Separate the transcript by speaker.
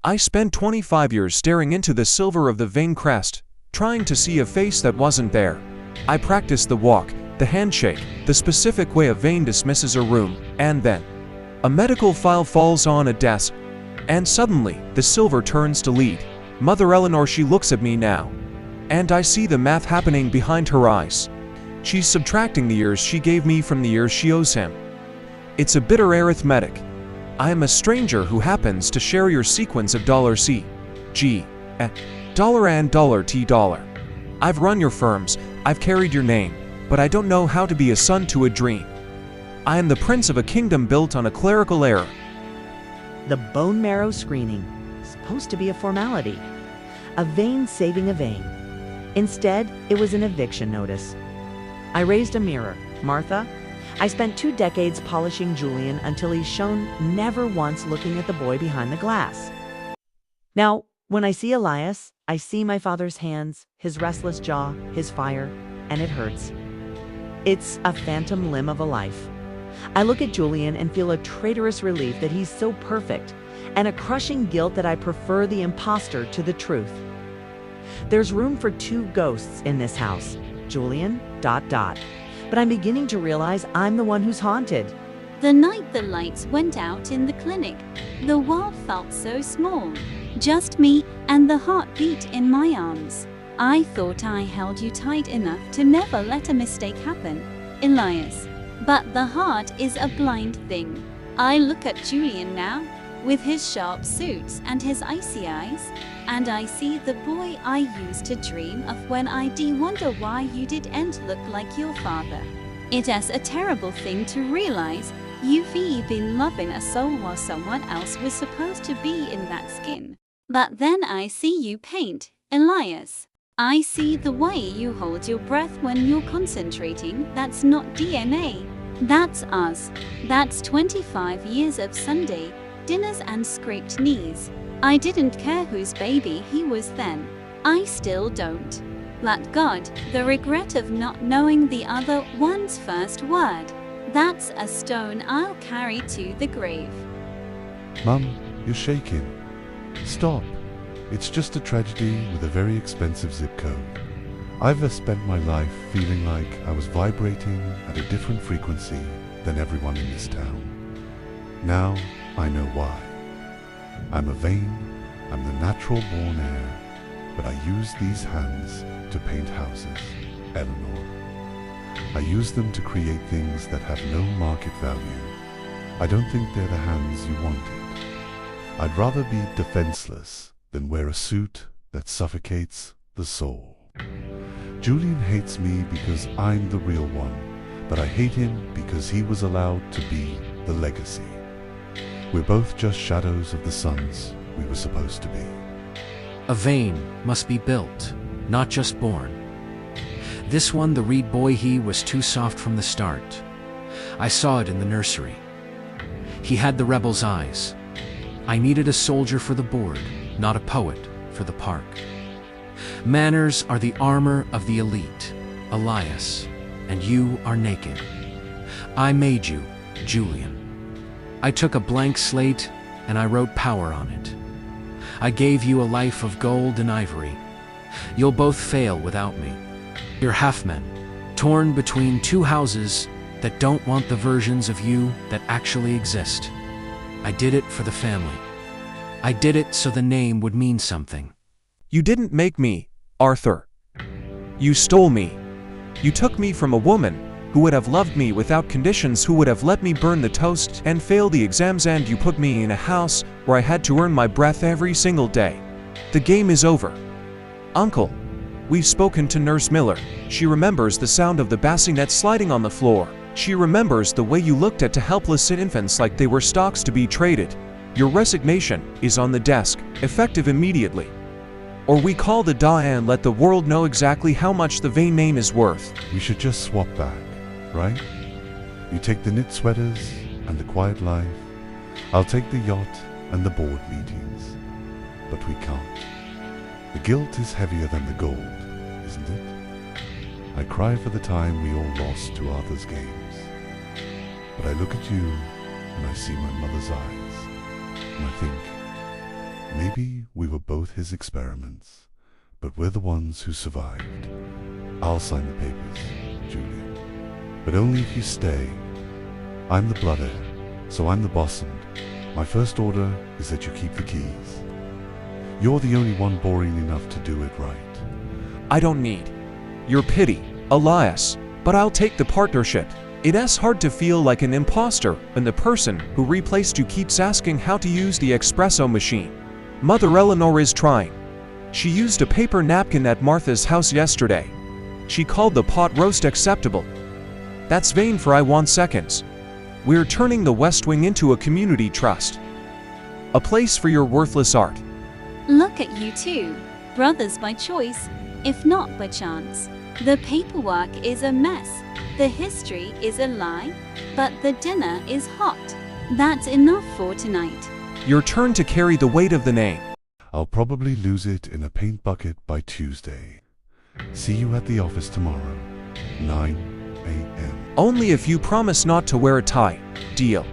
Speaker 1: I spent 25 years staring into the silver of the Vane crest, trying to see a face that wasn't there. I practiced the walk, the handshake, the specific way a Vane dismisses a room, and then a medical file falls on a desk, and suddenly the silver turns to lead. Mother Eleanor, she looks at me now, and I see the math happening behind her eyes. She's subtracting the years she gave me from the years she owes him. It's a bitter arithmetic. I am a stranger who happens to share your sequence of $C, G, dollar and $T dollar. I've run your firms, I've carried your name, but I don't know how to be a son to a dream. I am the prince of a kingdom built on a clerical error.
Speaker 2: The bone marrow screening, supposed to be a formality. A Vane saving a Vane. Instead, it was an eviction notice. I raised a mirror. Martha, I spent 2 decades polishing Julian until he's shown never once looking at the boy behind the glass. Now, when I see Elias, I see my father's hands, his restless jaw, his fire, and it hurts. It's a phantom limb of a life. I look at Julian and feel a traitorous relief that he's so perfect, and a crushing guilt that I prefer the imposter to the truth. There's room for 2 ghosts in this house, Julian, ... But I'm beginning to realize I'm the one who's haunted.
Speaker 3: The night the lights went out in the clinic, the world felt so small. Just me and the heartbeat in my arms. I thought I held you tight enough to never let a mistake happen, Elias. But the heart is a blind thing. I look at Julian now, with his sharp suits and his icy eyes, and I see the boy I used to dream of when I wonder why you didn't look like your father. It is a terrible thing to realize you've been loving a soul while someone else was supposed to be in that skin. But then I see you paint, Elias. I see the way you hold your breath when you're concentrating. That's not DNA. That's us. That's 25 years of Sunday dinners and scraped knees. I didn't care whose baby he was then. I still don't. Let God, the regret of not knowing the other one's first word. That's a stone I'll carry to the grave.
Speaker 4: Mum, you're shaking. Stop. It's just a tragedy with a very expensive zip code. I've spent my life feeling like I was vibrating at a different frequency than everyone in this town. Now I know why. I'm a Vane, I'm the natural born heir, but I use these hands to paint houses, Eleanor. I use them to create things that have no market value. I don't think they're the hands you wanted. I'd rather be defenseless than wear a suit that suffocates the soul. Julian hates me because I'm the real one, but I hate him because he was allowed to be the legacy. We're both just shadows of the sons we were supposed to be.
Speaker 5: A Vane must be built, not just born. This one, the Reed boy, he was too soft from the start. I saw it in the nursery. He had the rebel's eyes. I needed a soldier for the board, not a poet for the park. Manners are the armor of the elite, Elias, and you are naked. I made you, Julian. I took a blank slate and I wrote power on it. I gave you a life of gold and ivory. You'll both fail without me. You're half-men, torn between 2 houses that don't want the versions of you that actually exist. I did it for the family. I did it so the name would mean something.
Speaker 1: You didn't make me, Arthur. You stole me. You took me from a woman who would have loved me without conditions, who would have let me burn the toast and fail the exams, and you put me in a house where I had to earn my breath every single day. The game is over. Uncle, we've spoken to Nurse Miller. She remembers the sound of the bassinet sliding on the floor. She remembers the way you looked at 2 helpless infants like they were stocks to be traded. Your resignation is on the desk, effective immediately. Or we call the DA and let the world know exactly how much the Vane name is worth.
Speaker 4: We should just swap back, right? You take the knit sweaters and the quiet life. I'll take the yacht and the board meetings. But we can't. The guilt is heavier than the gold, isn't it? I cry for the time we all lost to Arthur's games. But I look at you and I see my mother's eyes. And I think, Maybe we were both his experiments, but we're the ones who survived. I'll sign the papers, Julian, but only if you stay. I'm the blood heir, so I'm the boss, and my first order is that you keep the keys. You're the only one boring enough to do it right.
Speaker 1: I don't need your pity, Elias, but I'll take the partnership. It's hard to feel like an imposter when the person who replaced you keeps asking how to use the espresso machine. Mother Eleanor is trying. She used a paper napkin at Martha's house yesterday. She called the pot roast acceptable. That's vain for I want seconds. We're turning the West Wing into a community trust. A place for your worthless art.
Speaker 3: Look at you two, brothers by choice, if not by chance. The paperwork is a mess, the history is a lie, but the dinner is hot. That's enough for tonight.
Speaker 1: Your turn to carry the weight of the name.
Speaker 4: I'll probably lose it in a paint bucket by Tuesday. See you at the office tomorrow, 9 a.m.
Speaker 1: Only if you promise not to wear a tie. Deal.